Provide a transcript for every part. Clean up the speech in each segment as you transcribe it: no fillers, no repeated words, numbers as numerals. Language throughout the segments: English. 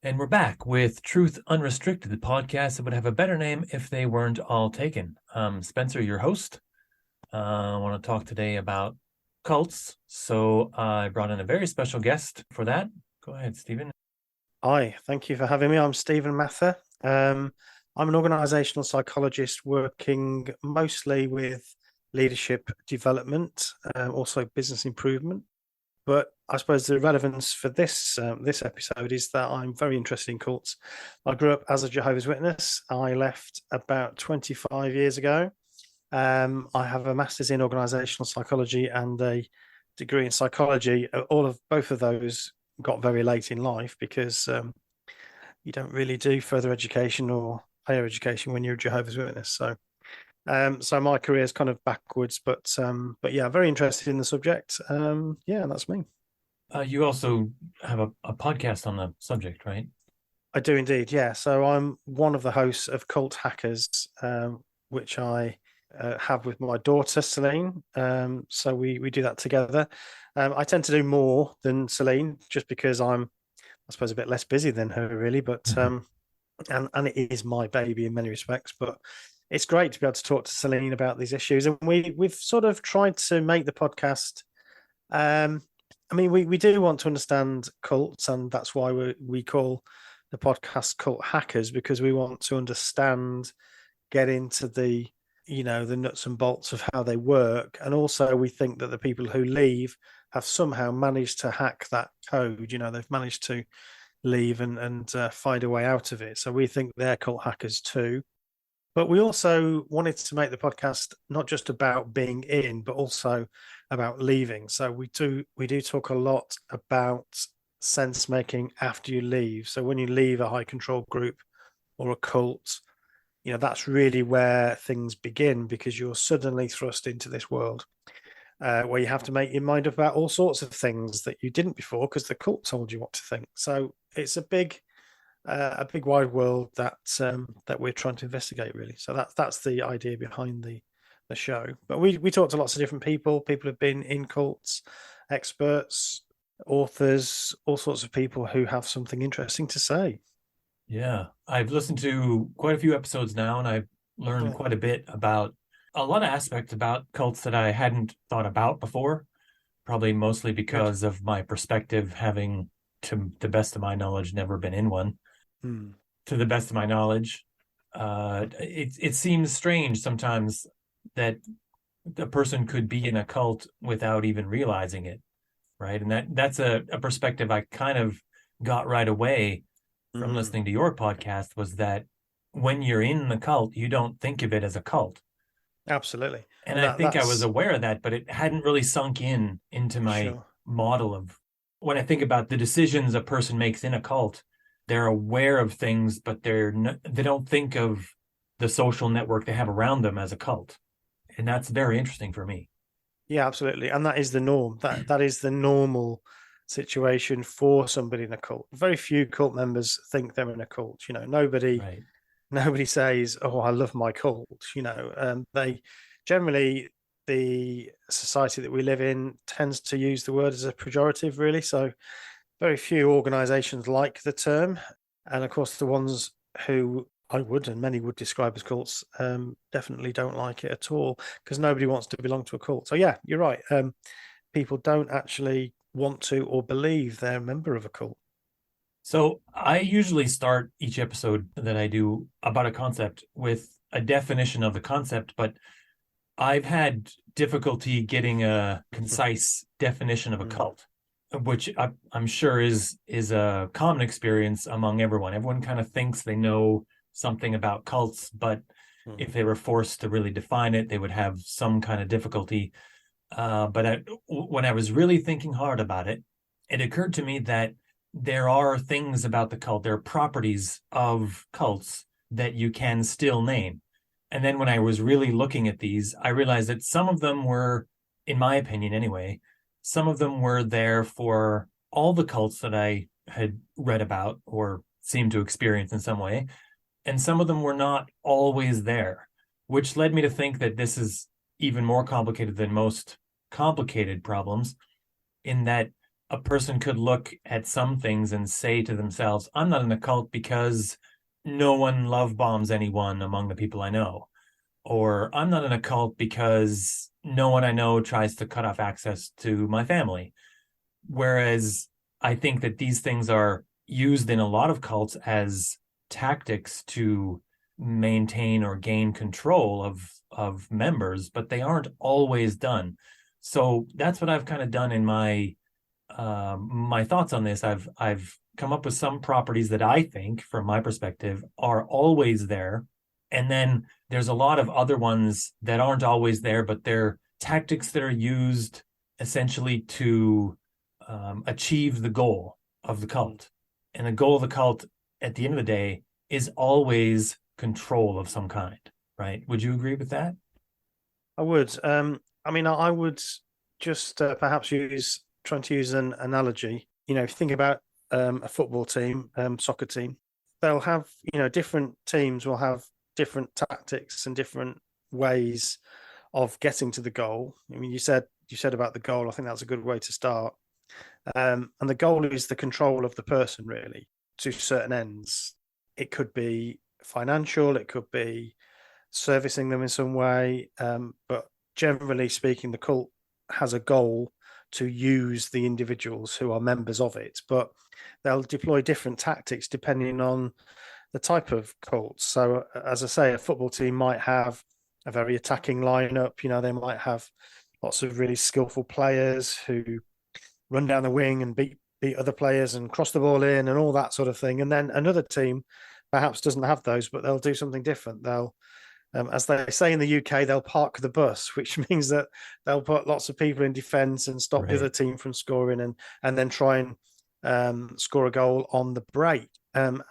And we're back with Truth Unrestricted, the podcast that would have a better name if they weren't all taken. Spencer, your host. I want to talk today about cults. So I brought in a very special guest for that. Go ahead, Stephen. Hi, thank you for having me. I'm Stephen Mather. I'm an organizational psychologist working mostly with leadership development, also business improvement. But I suppose the relevance for this episode is that I'm very interested in cults. I grew up as a Jehovah's Witness. I left about 25 years ago. I have a master's in organizational psychology and a degree in psychology. All of both of those got very late in life because you don't really do further education or higher education when you're a Jehovah's Witness. So my career is kind of backwards, but yeah, very interested in the subject. Yeah, that's me. You also have a podcast on the subject, right? I do indeed. Yeah, so I'm one of the hosts of Cult Hackers, which I have with my daughter Celine. So we do that together. I tend to do more than Celine just because I suppose, a bit less busy than her, really. But Mhm. and it is my baby in many respects. But it's great to be able to talk to Celine about these issues, and we've sort of tried to make the podcast. Um, I mean, we do want to understand cults, and that's why we call the podcast Cult Hackers, because we want to understand, get into the nuts and bolts of how they work, and also we think that the people who leave have somehow managed to hack that code. They've managed to leave and find a way out of it. So we think they're cult hackers too. But we also wanted to make the podcast not just about being in, but also about leaving. So we do talk a lot about sense making after you leave. So when you leave a high control group or a cult, that's really where things begin, because you're suddenly thrust into this world where you have to make your mind up about all sorts of things that you didn't before because the cult told you what to think. So it's a big wide world that we're trying to investigate, really. So that's the idea behind the show. But we talk to lots of different people. People have been in cults, experts, authors, all sorts of people who have something interesting to say. Yeah, I've listened to quite a few episodes now, and I've learned Yeah. quite a bit about a lot of aspects about cults that I hadn't thought about before. Probably mostly Good. because of my perspective, having, to the best of my knowledge, never been in one. Hmm. To the best of my knowledge, it seems strange sometimes that a person could be in a cult without even realizing it, right? And that's a perspective I kind of got right away from Hmm. listening to your podcast, was that when you're in the cult, you don't think of it as a cult. Absolutely. And And I that think I was that's aware of that, but it hadn't really sunk in into my sure. model of when I think about the decisions a person makes in a cult. They're aware of things, but they don't think of the social network they have around them as a cult. And that's very interesting for me. Yeah, absolutely. And that is the norm. That is the normal situation for somebody in a cult. Very few cult members think they're in a cult. Nobody Right. nobody says, "Oh, I love my cult." They generally, the society that we live in tends to use the word as a pejorative, really. So very few organizations like the term. And of course, the ones who I would and many would describe as cults definitely don't like it at all, because nobody wants to belong to a cult. So, yeah, you're right. People don't actually want to or believe they're a member of a cult. So I usually start each episode that I do about a concept with a definition of the concept, but I've had difficulty getting a concise definition of a Mm, cult, which I'm sure is a common experience among everyone. Everyone kind of thinks they know something about cults, but mm, if they were forced to really define it, they would have some kind of difficulty. When I was really thinking hard about it, it occurred to me that there are things about the cult, there are properties of cults that you can still name. And then when I was really looking at these, I realized that some of them were, in my opinion anyway, some of them were there for all the cults that I had read about or seemed to experience in some way. And some of them were not always there, which led me to think that this is even more complicated than most complicated problems, in that a person could look at some things and say to themselves, I'm not in a cult because no one love bombs anyone among the people I know. Or I'm not in a cult because no one I know tries to cut off access to my family. Whereas I think that these things are used in a lot of cults as tactics to maintain or gain control of members, but they aren't always done. So that's what I've kind of done in my thoughts on this. I've come up with some properties that I think, from my perspective, are always there, and then there's a lot of other ones that aren't always there, but they're tactics that are used essentially to achieve the goal of the cult. And the goal of the cult at the end of the day is always control of some kind, right? Would you agree with that? I would. I mean, I would just perhaps trying to use an analogy. You know, if you think about a football team, soccer team, they'll have, different teams will have different tactics and different ways of getting to the goal. I mean, you said about the goal. I think that's a good way to start. And the goal is the control of the person, really, to certain ends. It could be financial, it could be servicing them in some way. But generally speaking, the cult has a goal to use the individuals who are members of it, but they'll deploy different tactics depending on the type of cult. So, as I say, a football team might have a very attacking lineup. They might have lots of really skillful players who run down the wing and beat other players and cross the ball in and all that sort of thing. And then another team perhaps doesn't have those, but they'll do something different. They'll as they say in the UK, they'll park the bus, which means that they'll put lots of people in defence and stop the Right. other team from scoring, and then try and score a goal on the break.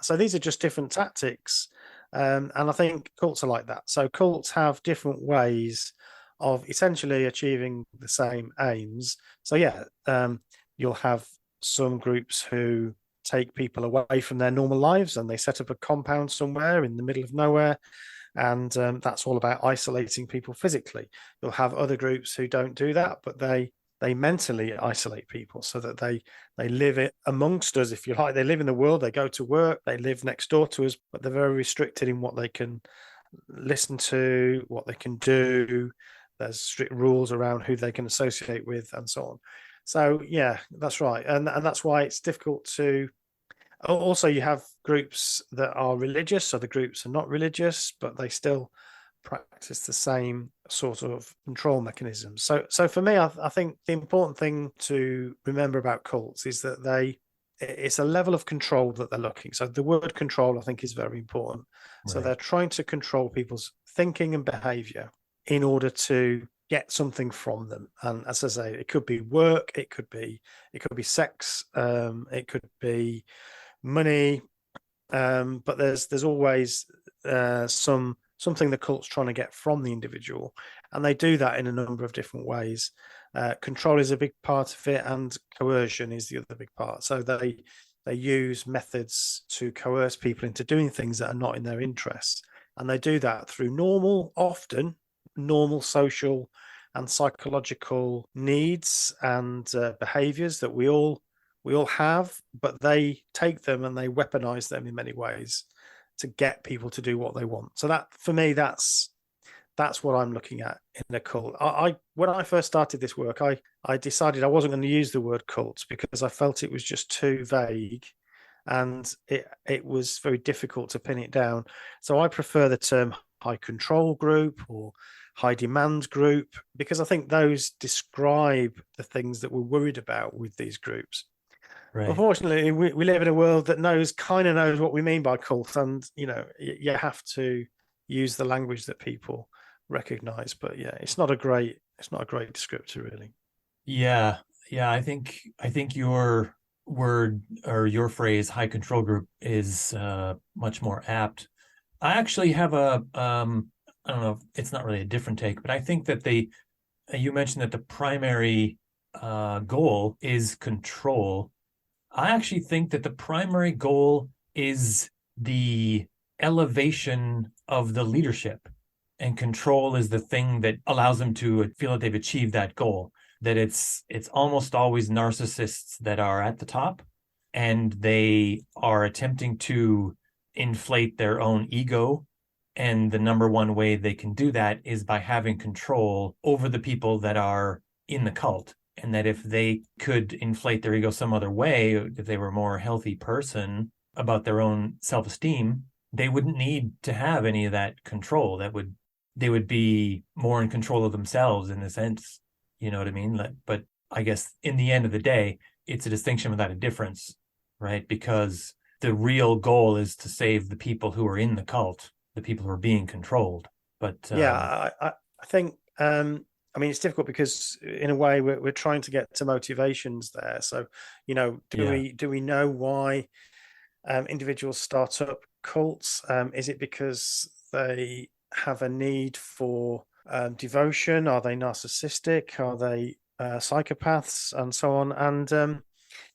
So these are just different tactics, and I think cults are like that. So cults have different ways of essentially achieving the same aims. So yeah, you'll have some groups who take people away from their normal lives and they set up a compound somewhere in the middle of nowhere, and that's all about isolating people physically. You'll have other groups who don't do that, but they mentally isolate people so that they live it amongst us, if you like. They live in the world, they go to work, they live next door to us, but they're very restricted in what they can listen to, what they can do. There's strict rules around who they can associate with, and so on. So yeah, that's right, and that's why it's difficult to. Also, you have groups that are religious, so the groups are not religious, but they still practice the same sort of control mechanisms. So for me, I think the important thing to remember about cults is that it's a level of control that they're looking. So the word control, I think, is very important. So Right. they're trying to control people's thinking and behavior in order to get something from them. And as I say, it could be work, it could be sex, it could be money, but there's always something the cult's trying to get from the individual, and they do that in a number of different ways. Control is a big part of it, and coercion is the other big part. So they use methods to coerce people into doing things that are not in their interests, and they do that through often normal social and psychological needs and behaviors that we all have, but they take them and they weaponize them in many ways to get people to do what they want. So that, for me, that's what I'm looking at in a cult. I when I first started this work, I decided I wasn't going to use the word cults because I felt it was just too vague, and it was very difficult to pin it down. So I prefer the term high control group or high demand group, because I think those describe the things that we're worried about with these groups. Right. Unfortunately, we live in a world that kind of knows what we mean by cult, and you have to use the language that people recognize. But yeah, it's not a great descriptor, really. Yeah. Yeah. I think your word or your phrase, high control group, is much more apt. I actually have I don't know, it's not really a different take, but I think that you mentioned that the primary goal is control. I actually think that the primary goal is the elevation of the leadership, and control is the thing that allows them to feel that they've achieved that goal. that it's almost always narcissists that are at the top, and they are attempting to inflate their own ego. And the number one way they can do that is by having control over the people that are in the cult. And that if they could inflate their ego some other way, if they were a more healthy person about their own self-esteem, they wouldn't need to have any of that control. They would be more in control of themselves in a sense. You know what I mean? But I guess in the end of the day, it's a distinction without a difference, right? Because the real goal is to save the people who are in the cult, the people who are being controlled. But Yeah, I think I mean it's difficult because in a way we're trying to get to motivations there. So, yeah, do we know why individuals start up cults? Is it because they have a need for devotion? Are they narcissistic? Are they psychopaths, and so on? And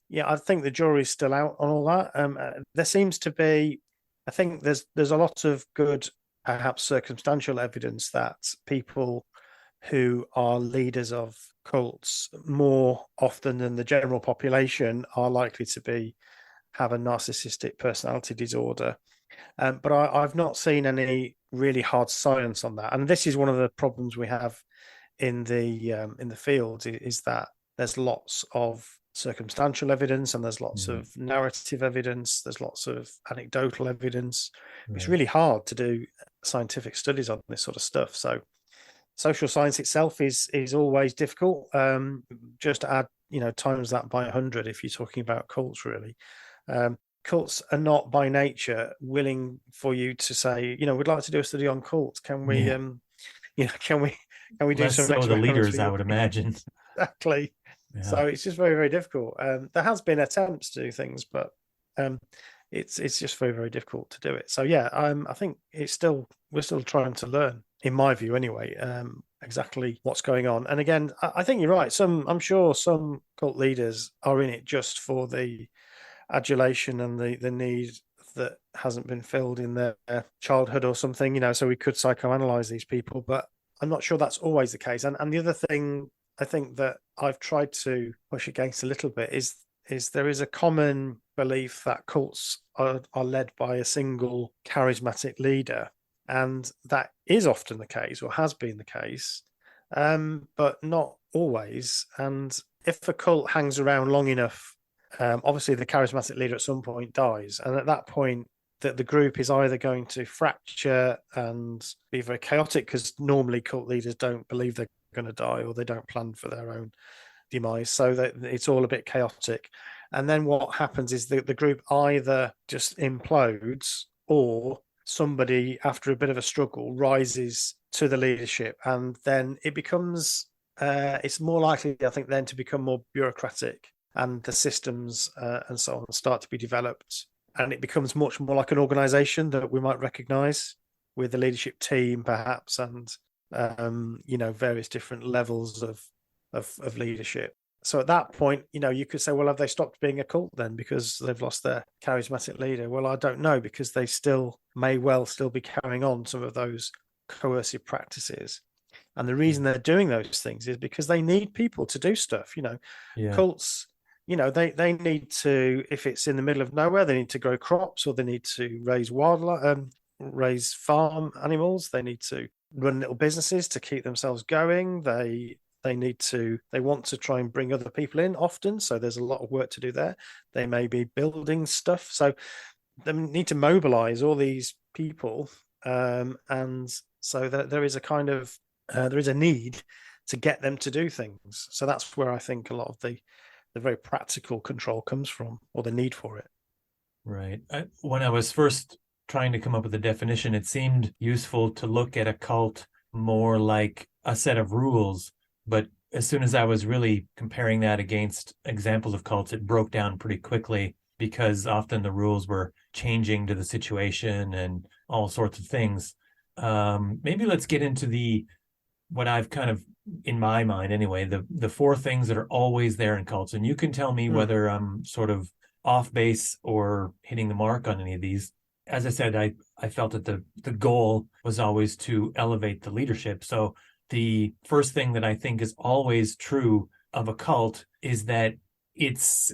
yeah, I think the jury's still out on all that. There seems to be, I think there's a lot of good, perhaps circumstantial evidence that people who are leaders of cults more often than the general population are likely to have a narcissistic personality disorder. But I've not seen any really hard science on that, and this is one of the problems we have in the field is that there's lots of circumstantial evidence and there's lots mm, of narrative evidence, there's lots of anecdotal evidence. It's right, really hard to do scientific studies on this sort of stuff. So social science itself is always difficult. Just to add, times that by 100 if you're talking about cults, really. Cults are not by nature willing for you to say, we'd like to do a study on cults. Can we, yeah. can we do Less some so the experiments for leaders, I you? would imagine. Exactly. Yeah, So it's just very, very difficult. There has been attempts to do things, but um, it's just very, very difficult to do it. So yeah, I think we're still trying to learn, in my view, anyway, exactly what's going on. And again, I think you're right. I'm sure some cult leaders are in it just for the adulation and the need that hasn't been filled in their childhood or something. So we could psychoanalyze these people, but I'm not sure that's always the case. And the other thing I think that I've tried to push against a little bit is there is a common belief that cults are led by a single charismatic leader. And that is often the case or has been the case, but not always. And if a cult hangs around long enough, obviously the charismatic leader at some point dies. And at that point, that the group is either going to fracture and be very chaotic because normally cult leaders don't believe they're going to die or they don't plan for their own demise, so that it's all a bit chaotic. And then what happens is the group either just implodes or somebody after a bit of a struggle rises to the leadership, and then it becomes it's more likely, I think, then to become more bureaucratic, and the systems and so on start to be developed, and it becomes much more like an organization that we might recognize with the leadership team perhaps, and various different levels of leadership. So at that point, you could say, well, have they stopped being a cult then because they've lost their charismatic leader? Well, I don't know, because they may well still be carrying on some of those coercive practices. And the reason they're doing those things is because they need people to do stuff. yeah, Cults, they need to, if it's in the middle of nowhere, they need to grow crops, or they need to raise wildlife, raise farm animals. They need to run little businesses to keep themselves going. They want to try and bring other people in often, so there's a lot of work to do there. They may be building stuff, so they need to mobilize all these people, and so that there is a kind of there is a need to get them to do things. So that's where I think a lot of the very practical control comes from, or the need for it. right. When I was first trying to come up with a definition, it seemed useful to look at a cult more like a set of rules. But as soon as I was really comparing that against examples of cults, it broke down pretty quickly, because often the rules were changing to the situation and all sorts of things. Maybe let's get into what I've kind of, in my mind anyway, the four things that are always there in cults. And you can tell me Mm. whether I'm sort of off base or hitting the mark on any of these. As I said, I felt that the goal was always to elevate the leadership. So the first thing that I think is always true of a cult is that it's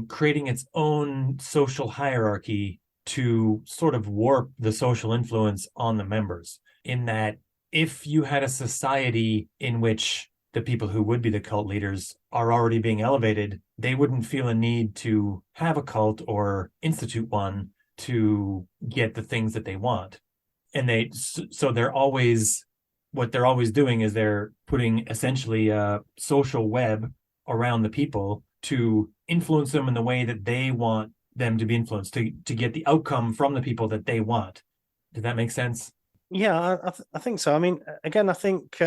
creating its own social hierarchy to sort of warp the social influence on the members. In that, if you had a society in which the people who would be the cult leaders are already being elevated, they wouldn't feel a need to have a cult or institute one to get the things that they want. And they're always, what they're always doing is they're putting essentially a social web around the people to influence them in the way that they want them to be influenced, to get the outcome from the people that they want. Did that make sense? Yeah, I think so. I mean, again, I think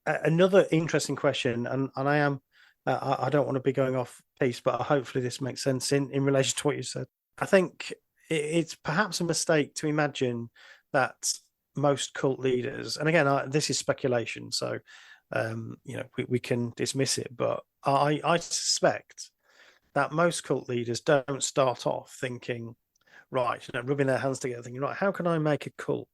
another interesting question, and I am, I don't want to be going off piece, but hopefully this makes sense in relation to what you said. I think it's perhaps a mistake to imagine that most cult leaders, and again, this is speculation, so we can dismiss it, but I suspect that most cult leaders don't start off thinking, right, rubbing their hands together, thinking, right, how can I make a cult?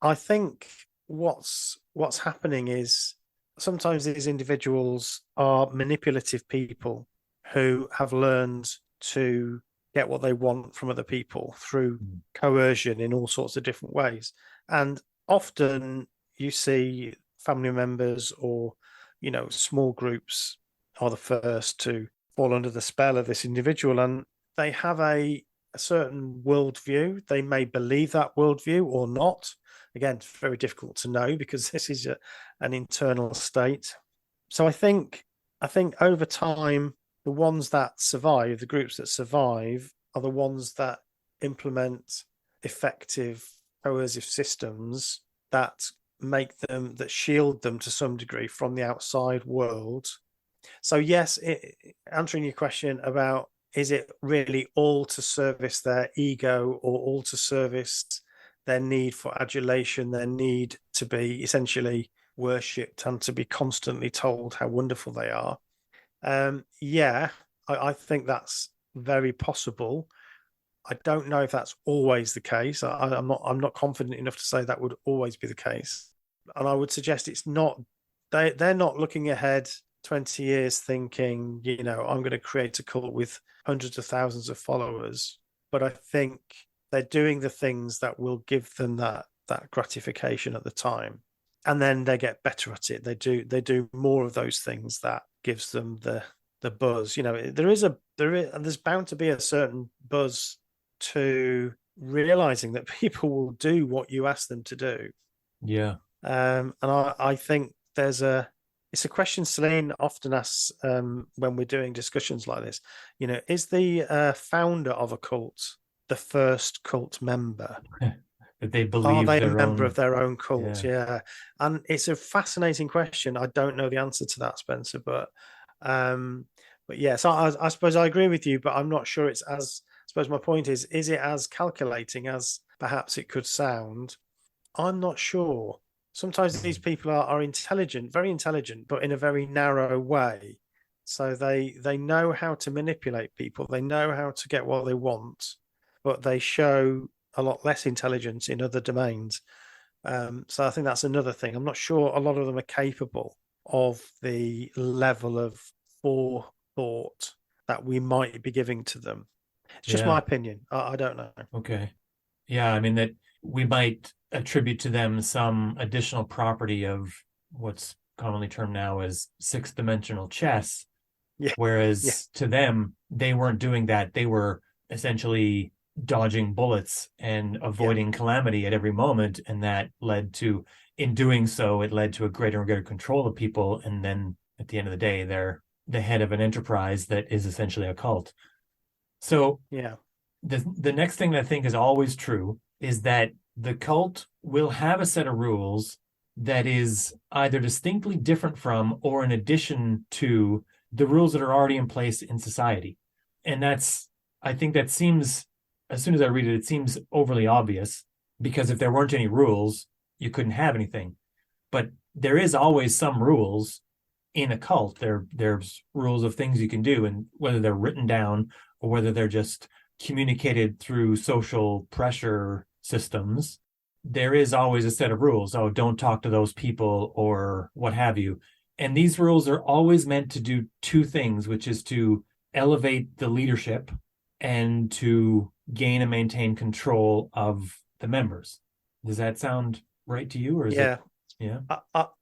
I think what's happening is sometimes these individuals are manipulative people who have learned to get what they want from other people through coercion in all sorts of different ways. And often you see family members or, small groups are the first to fall under the spell of this individual, and they have a certain worldview. They may believe that worldview or not. Again, it's very difficult to know because this is an internal state. So I think over time, the ones that survive, the groups that survive, are the ones that implement effective coercive systems that that shield them to some degree from the outside world. So yes, answering your question about, is it really all to service their ego or all to service their need for adulation, their need to be essentially worshipped and to be constantly told how wonderful they are? I think that's very possible. I don't know if that's always the case. I'm not confident enough to say that would always be the case. And I would suggest it's not. They're not looking ahead 20 years thinking, I'm going to create a cult with hundreds of thousands of followers. But I think they're doing the things that will give them that gratification at the time, and then they get better at it. They do more of those things that gives them the buzz. There's bound to be a certain buzz to realizing that people will do what you ask them to do. Yeah. And I think it's a question Celine often asks when we're doing discussions like this. Is the founder of a cult the first cult member? That they believe Are they a their member own. of their own cult? Yeah. And it's a fascinating question. I don't know the answer to that, Spencer, but yeah. So I suppose I agree with you, but I'm not sure it's as. I suppose my point is it as calculating as perhaps it could sound? I'm not sure. Sometimes these people are intelligent, very intelligent, but in a very narrow way. So they know how to manipulate people. They know how to get what they want, but they show a lot less intelligence in other domains. So I think that's another thing. I'm not sure a lot of them are capable of the level of forethought that we might be giving to them. It's just my opinion. I don't know. Okay. Yeah, I mean, that we might attribute to them some additional property of what's commonly termed now as sixth dimensional chess. Yeah. Whereas to them, they weren't doing that. They were essentially dodging bullets and avoiding calamity at every moment. And that led to, in doing so, it led to a greater and greater control of people. And then at the end of the day, they're the head of an enterprise that is essentially a cult. So the next thing that I think is always true is that the cult will have a set of rules that is either distinctly different from or in addition to the rules that are already in place in society. And I think that seems, as soon as I read it, it seems overly obvious, because if there weren't any rules, you couldn't have anything. But there is always some rules in a cult. There's rules of things you can do, and whether they're written down or whether they're just communicated through social pressure systems, there is always a set of rules. Oh, don't talk to those people or what have you. And these rules are always meant to do two things, which is to elevate the leadership and to gain and maintain control of the members. Does that sound right to you, or is it? Yeah, Yeah.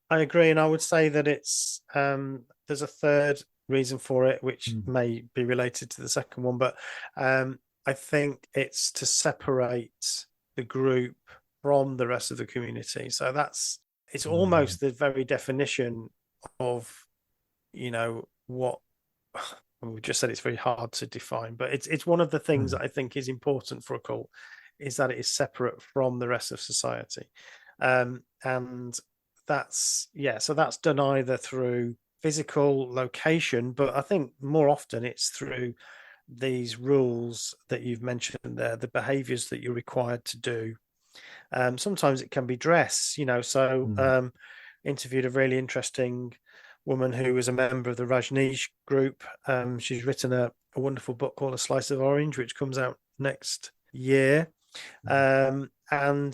I agree, and I would say that it's there's a third reason for it, which Mm. may be related to the second one, but I think it's to separate the group from the rest of the community. So it's Yeah. almost the very definition of, what we've just said. It's very hard to define, but it's one of the things Mm. that I think is important for a cult, is that it is separate from the rest of society. And so that's done either through physical location, but I think more often it's through these rules that you've mentioned there, the behaviors that you're required to do. Sometimes it can be dress, so Mm. interviewed a really interesting woman who was a member of the Rajneesh group. She's written a wonderful book called A Slice of Orange, which comes out next year. And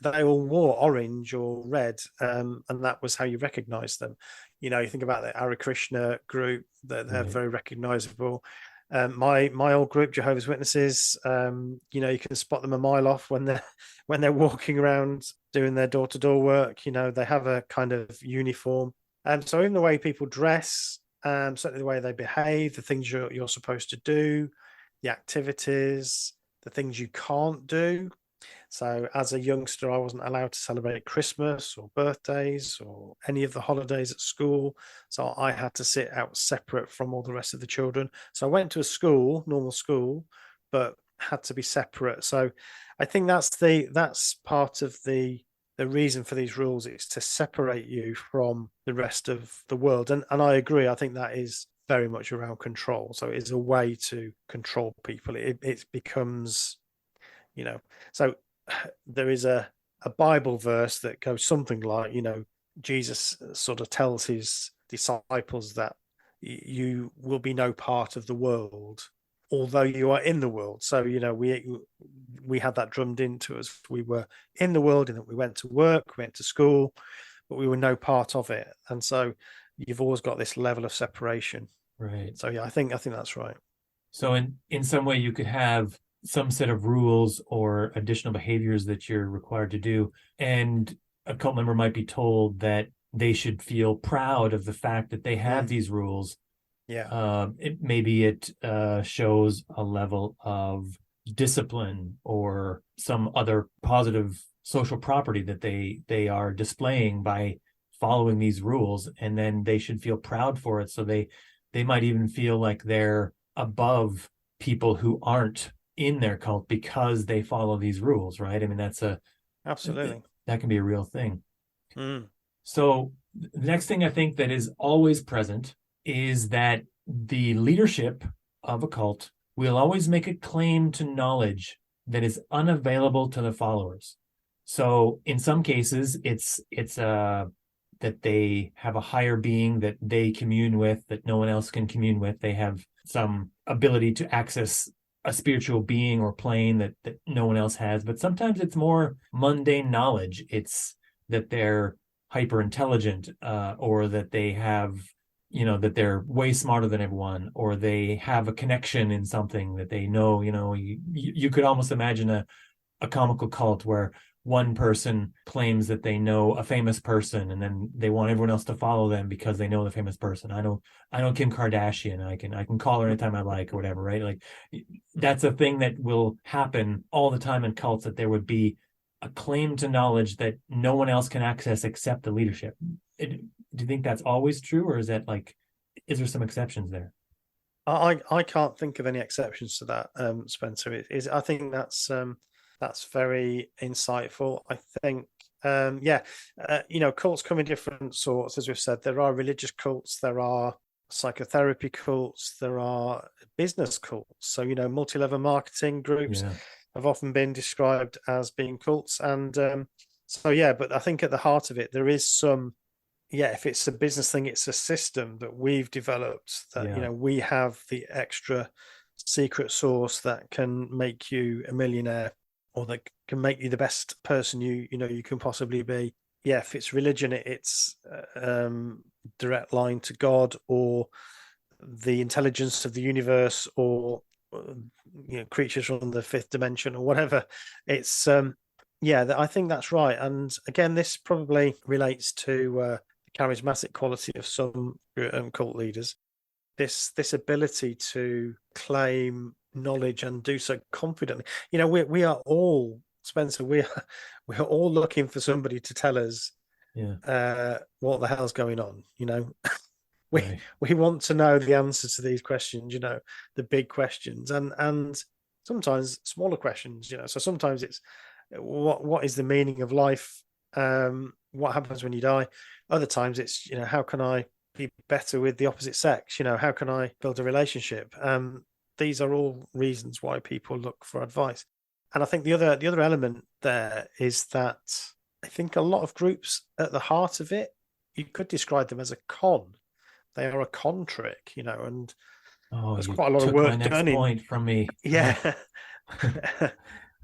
they all wore orange or red, and that was how you recognize them. You think about the Hare Krishna group; they're Right. very recognizable. My old group, Jehovah's Witnesses, you can spot them a mile off when they're walking around doing their door to door work. They have a kind of uniform, and so even the way people dress, certainly the way they behave, the things you're supposed to do, the activities, the things you can't do. So as a youngster, I wasn't allowed to celebrate Christmas or birthdays or any of the holidays at school. So I had to sit out separate from all the rest of the children. So I went to a school, normal school, but had to be separate. So I think that's part of the reason for these rules, is to separate you from the rest of the world. And I agree. I think that is very much around control. So it's a way to control people. It becomes, you know, so there is a Bible verse that goes something like, Jesus sort of tells his disciples that you will be no part of the world, although you are in the world. So, we had that drummed into us. We were in the world, and that we went to work, we went to school, but we were no part of it. And so you've always got this level of separation. Right. So yeah, I think that's right. So in some way you could have some set of rules or additional behaviors that you're required to do, and a cult member might be told that they should feel proud of the fact that they have Mm, these rules. yeah, It shows a level of discipline or some other positive social property that they are displaying by following these rules, and then they should feel proud for it. So they might even feel like they're above people who aren't in their cult because they follow these rules, right? I mean, absolutely. that can be a real thing. Mm, So the next thing I think that is always present is that the leadership of a cult will always make a claim to knowledge that is unavailable to the followers. So in some cases, it's that they have a higher being that they commune with that no one else can commune with. They have some ability to access a spiritual being or plane that no one else has. But sometimes it's more mundane knowledge. It's that they're hyper intelligent, or that they have, that they're way smarter than everyone, or they have a connection in something that they know. You could almost imagine a comical cult where one person claims that they know a famous person, and then they want everyone else to follow them because they know the famous person. I know Kim Kardashian. I can call her anytime I like, or whatever, right? Like, that's a thing that will happen all the time in cults, that there would be a claim to knowledge that no one else can access except the leadership. Do you think that's always true, or is there some exceptions there? I can't think of any exceptions to that, Spencer. I think that's very insightful. I think, yeah, cults come in different sorts. As we've said, there are religious cults, there are psychotherapy cults, there are business cults. So, multi-level marketing groups Yeah. have often been described as being cults. And so, yeah, but I think at the heart of it, there is some, yeah, if it's a business thing, it's a system that we've developed, that, Yeah. we have the extra secret sauce that can make you a millionaire, or that can make you the best person you can possibly be. Yeah, if it's religion, it's direct line to God or the intelligence of the universe or creatures from the fifth dimension or whatever. It's yeah, I think that's right. And again, this probably relates to the charismatic quality of some cult leaders. This ability to claim knowledge and do so confidently. We are all, Spencer. We are all looking for somebody to tell us what the hell's going on. we Right. we want to know the answers to these questions. The big questions and sometimes smaller questions. So sometimes it's what is the meaning of life? What happens when you die? Other times it's how can I be better with the opposite sex? How can I build a relationship? These are all reasons why people look for advice. And I think the other element there is that I think a lot of groups at the heart of it, you could describe them as a con. They are a con trick, and Oh, there's you quite a lot of took my work next done in. point from me. Yeah.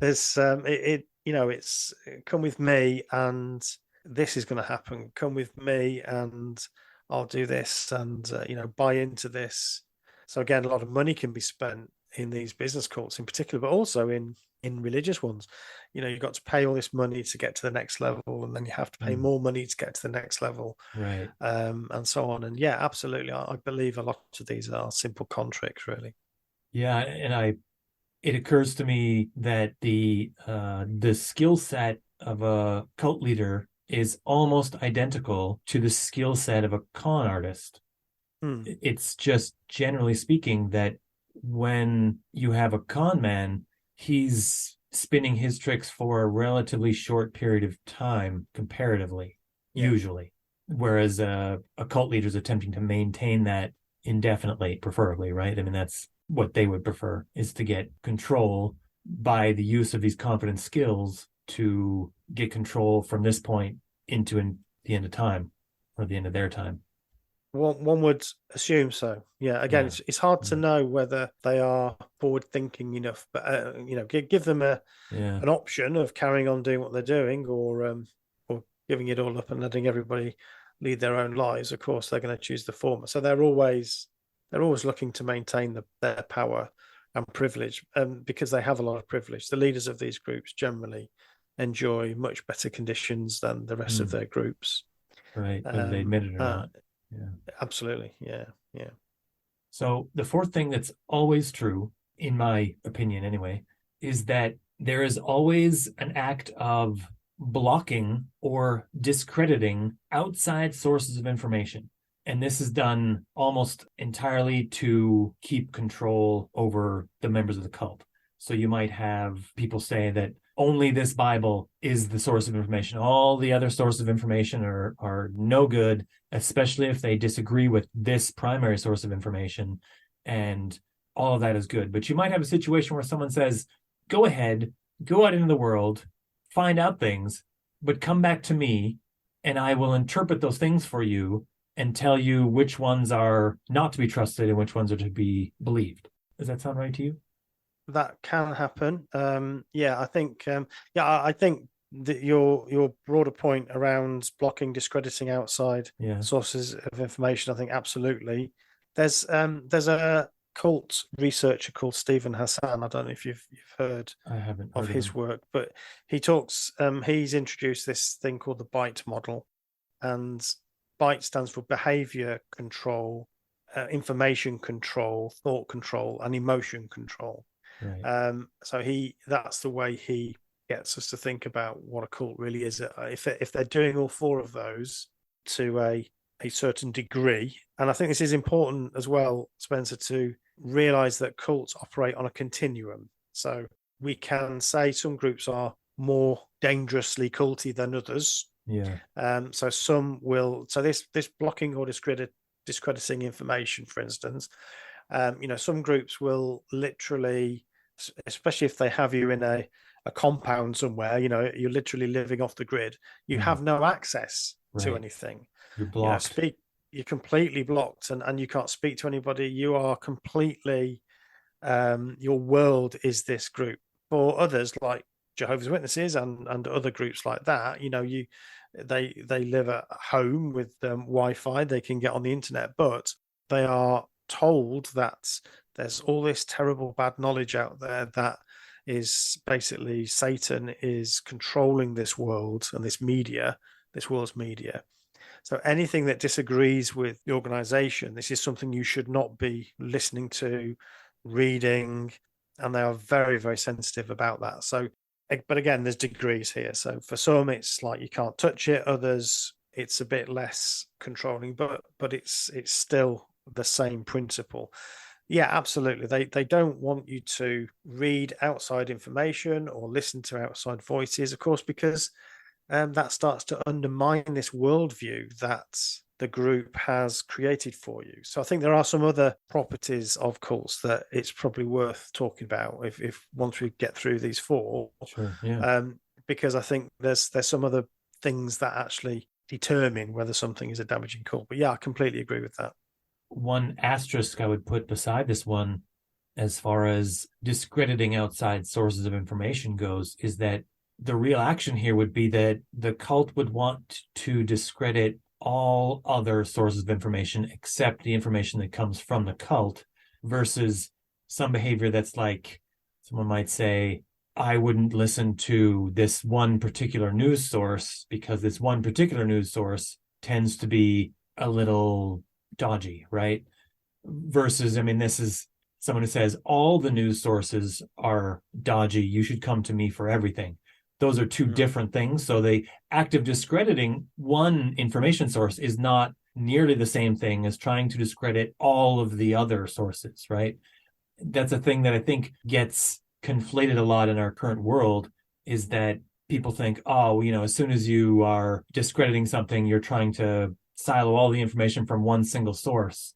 There's it's come with me and this is going to happen. Come with me and I'll do this and buy into this. So again, a lot of money can be spent in these business cults in particular, but also in religious ones. You've got to pay all this money to get to the next level, and then you have to pay more money to get to the next level, Right. and so on. And yeah, absolutely, I believe a lot of these are simple con tricks, really. Yeah, and it occurs to me that the skill set of a cult leader is almost identical to the skill set of a con artist. It's just generally speaking that when you have a con man, he's spinning his tricks for a relatively short period of time comparatively, Yeah. usually. Whereas a cult leader is attempting to maintain that indefinitely, preferably, right? I mean, that's what they would prefer, is to get control by the use of these confidence skills to get control from this point into the end of time or the end of their time. One would assume so. Yeah. Again, Yeah. it's hard to Yeah. know whether they are forward thinking enough, but give them Yeah. an option of carrying on doing what they're doing, or giving it all up and letting everybody lead their own lives. Of course, they're going to choose the former. So they're always looking to maintain their power and privilege, because they have a lot of privilege. The leaders of these groups generally enjoy much better conditions than the rest of Mm, their groups. right. Whether they admit it or not. Yeah. Absolutely. Yeah. Yeah. So the fourth thing that's always true, in my opinion anyway, is that there is always an act of blocking or discrediting outside sources of information. And this is done almost entirely to keep control over the members of the cult. So you might have people say that only this Bible is the source of information. All the other sources of information are no good, especially if they disagree with this primary source of information. And all of that is good. But you might have a situation where someone says, go ahead, go out into the world, find out things, but come back to me and I will interpret those things for you and tell you which ones are not to be trusted and which ones are to be believed. Does that sound right to you? That can happen. Yeah, I think. I think that your broader point around blocking, discrediting outside Yeah, sources of information, I think absolutely. There's a cult researcher called Stephen Hassan. I don't know if you've heard I haven't of heard of his them. work, but he talks. He's introduced this thing called the BITE model, and BITE stands for behavior control, information control, thought control, and emotion control. Right. So that's the way he gets us to think about what a cult really is. If they're doing all four of those to a certain degree, and I think this is important as well, Spencer, to realize that cults operate on a continuum. So we can say some groups are more dangerously culty than others. Yeah. So some will. So this blocking or discrediting information, for instance, some groups will literally, especially if they have you in a compound somewhere, you're literally living off the grid. You Mm, have no access to right. anything. You're blocked. You're completely blocked, and you can't speak to anybody. You are completely, your world is this group. For others, like Jehovah's Witnesses and other groups like that, they live at home with Wi-Fi, they can get on the internet, but they are told that there's all this terrible bad knowledge out there that is basically Satan is controlling this world and this world's media. So anything that disagrees with the organization, this is something you should not be listening to, reading, and they are very, very sensitive about that. So, but again, there's degrees here. So for some, it's like you can't touch it. Others, it's a bit less controlling, but it's still the same principle. Yeah, absolutely. They don't want you to read outside information or listen to outside voices, of course, because that starts to undermine this worldview that the group has created for you. So I think there are some other properties of cults that it's probably worth talking about if once we get through these four. Sure. Yeah. Because I think there's some other things that actually determine whether something is a damaging cult. But yeah, I completely agree with that. One asterisk I would put beside this one, as far as discrediting outside sources of information goes, is that the real action here would be that the cult would want to discredit all other sources of information except the information that comes from the cult, versus some behavior that's like, someone might say, I wouldn't listen to this one particular news source because this one particular news source tends to be a little dodgy, right? Versus, I mean, this is someone who says all the news sources are dodgy, you should come to me for everything. Those are two different things. So the act of discrediting one information source is not nearly the same thing as trying to discredit all of the other sources, right? That's a thing that I think gets conflated a lot in our current world, is that people think, oh, as soon as you are discrediting something, you're trying to silo all the information from one single source.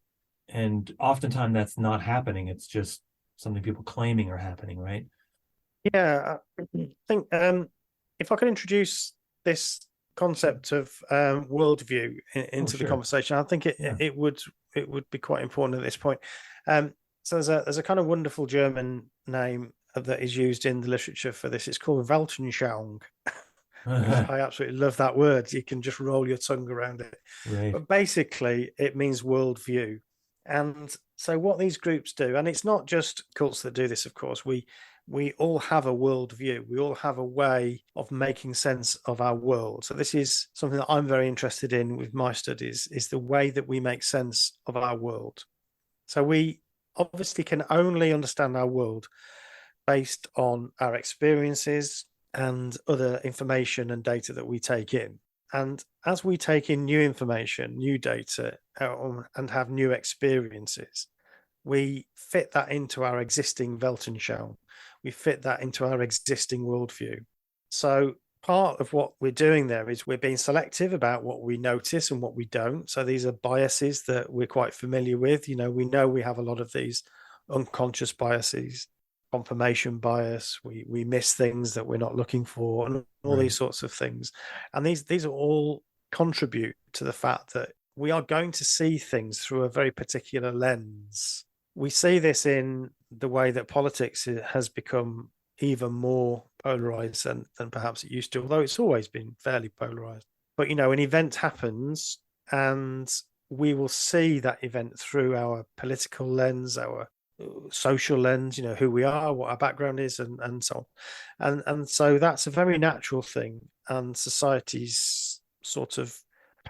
And oftentimes that's not happening. It's just something people claiming are happening, right? Yeah, I think if I can introduce this concept of worldview into the conversation, I think it would be quite important at this point. So there's a kind of wonderful German name that is used in the literature for this. It's called Weltanschauung. I absolutely love that word. You can just roll your tongue around it. Right. But basically, it means worldview. And so what these groups do, and it's not just cults that do this, of course, we all have a worldview. We all have a way of making sense of our world. So this is something that I'm very interested in with my studies, is the way that we make sense of our world. So we obviously can only understand our world based on our experiences and other information and data that we take in. And as we take in new information, new data, and have new experiences, we fit that into our existing Weltanschauung. We fit that into our existing worldview. So part of what we're doing there is we're being selective about what we notice and what we don't. So these are biases that we're quite familiar with. We know we have a lot of these unconscious biases, confirmation bias. We miss things that we're not looking for, and all these sorts of things. And these are all contribute to the fact that we are going to see things through a very particular lens. We see this in the way that politics has become even more polarized than perhaps it used to, although it's always been fairly polarized. But, an event happens and we will see that event through our political lens, our social lens, who we are, what our background is, and so on. And so that's a very natural thing. And society's sort of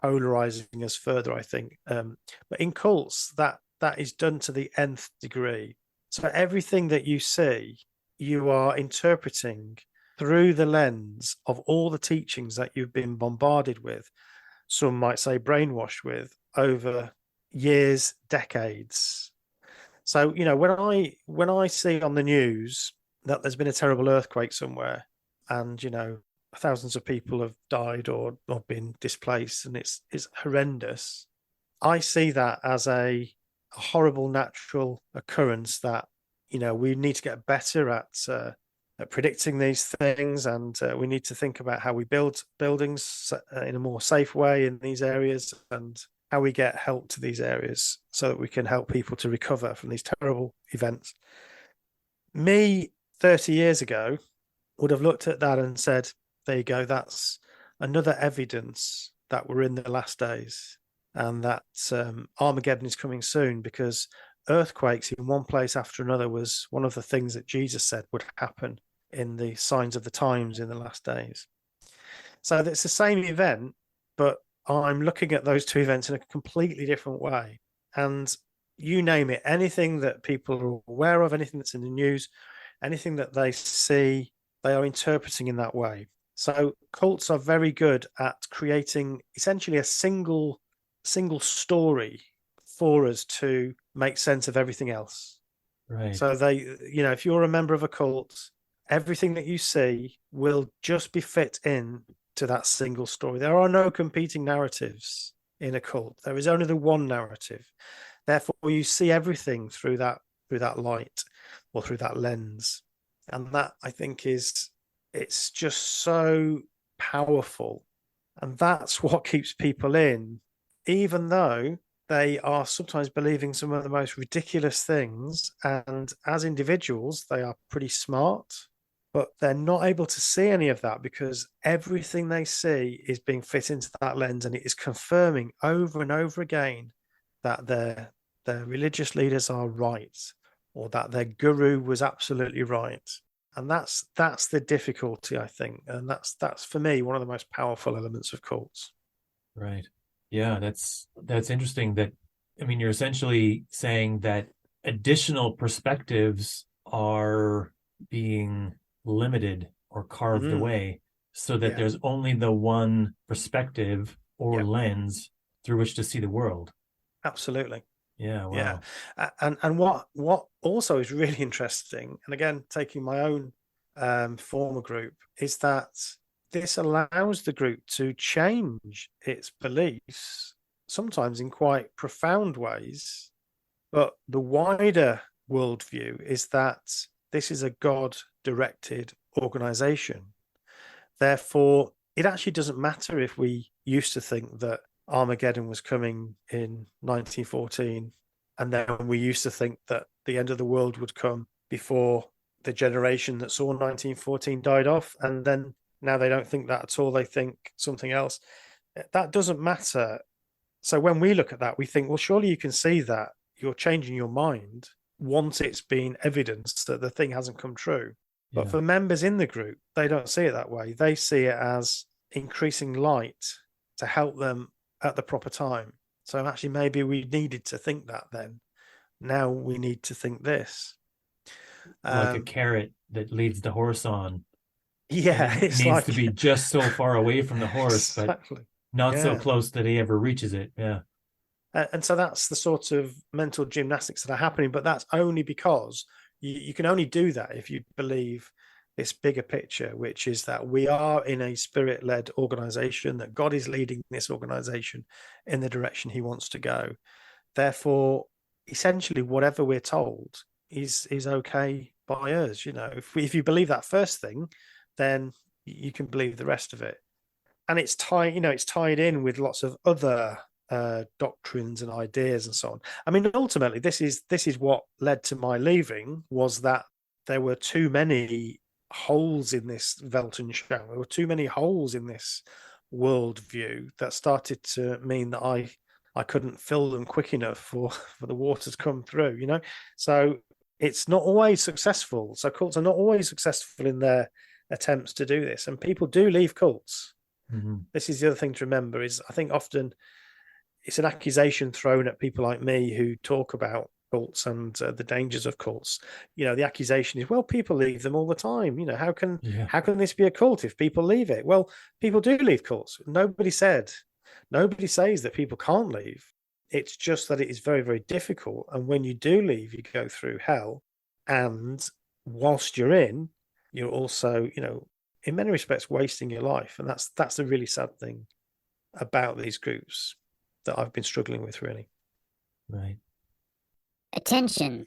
polarizing us further, I think. But in cults, that is done to the nth degree. So everything that you see, you are interpreting through the lens of all the teachings that you've been bombarded with. Some might say brainwashed with over years, decades. So, when I see on the news that there's been a terrible earthquake somewhere and, thousands of people have died or been displaced, and it's horrendous, I see that as a horrible natural occurrence that, we need to get better at predicting these things, and we need to think about how we build buildings in a more safe way in these areas, and how we get help to these areas so that we can help people to recover from these terrible events. Me, 30 years ago, would have looked at that and said, there you go, that's another evidence that we're in the last days and that Armageddon is coming soon, because earthquakes in one place after another was one of the things that Jesus said would happen in the signs of the times in the last days. So it's the same event, but I'm looking at those two events in a completely different way. And you name it, anything that people are aware of, anything that's in the news, anything that they see, they are interpreting in that way. So cults are very good at creating essentially a single story for us to make sense of everything else. Right. So they, if you're a member of a cult, everything that you see will just be fit in to that single story. There are no competing narratives in a cult. There is only the one narrative. Therefore, you see everything through that light or through that lens. And that, I think, it's just so powerful. And that's what keeps people in, even though they are sometimes believing some of the most ridiculous things. And as individuals, they are pretty smart, but they're not able to see any of that because everything they see is being fit into that lens, and it is confirming over and over again that their religious leaders are right, or that their guru was absolutely right. And that's the difficulty, I think. And that's for me one of the most powerful elements of cults. Right. Yeah, that's interesting. That, I mean, you're essentially saying that additional perspectives are being limited or carved away so that there's only the one perspective or lens through which to see the world. Absolutely. Yeah, wow. Yeah. And what also is really interesting, and again, taking my own former group, is that this allows the group to change its beliefs, sometimes in quite profound ways. But the wider worldview is that this is a God-directed organization. Therefore, it actually doesn't matter if we used to think that Armageddon was coming in 1914, and then we used to think that the end of the world would come before the generation that saw 1914 died off, and then now they don't think that at all. They think something else. That doesn't matter. So when we look at that, we think, well, surely you can see that you're changing your mind once it's been evidenced that the thing hasn't come true. But for members in the group, they don't see it that way. They see it as increasing light to help them at the proper time. So actually, maybe we needed to think that then. Now we need to think this. Like a carrot that leads the horse on. Yeah, it needs to be just so far away from the horse, exactly. but not so close that he ever reaches it. Yeah. And so that's the sort of mental gymnastics that are happening, but that's only because you can only do that if you believe this bigger picture, which is that we are in a spirit-led organization, that God is leading this organization in the direction he wants to go. Therefore, essentially, whatever we're told is okay by us. If you believe that first thing, then you can believe the rest of it. And it's tied in with lots of other doctrines and ideas and so on. I mean, ultimately, this is what led to my leaving, was that there were too many holes in this Weltanschauung. There were too many holes in this worldview that started to mean that I couldn't fill them quick enough for the water to come through, So it's not always successful. So cults are not always successful in their attempts to do this. And people do leave cults. Mm-hmm. This is the other thing to remember, is I think often it's an accusation thrown at people like me who talk about cults and the dangers of cults. The accusation is, well, people leave them all the time. How can this be a cult if people leave it? Well, people do leave cults. Nobody says that people can't leave. It's just that it is very, very difficult. And when you do leave, you go through hell. And whilst you're in, you're also, in many respects, wasting your life. And that's a really sad thing about these groups that I've been struggling with, really. Right. Attention.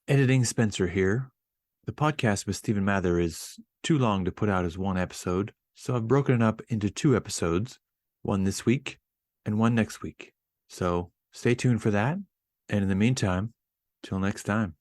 Editing Spencer here. The podcast with Stephen Mather is too long to put out as one episode, so I've broken it up into 2 episodes, one this week and one next week. So stay tuned for that. And in the meantime, till next time.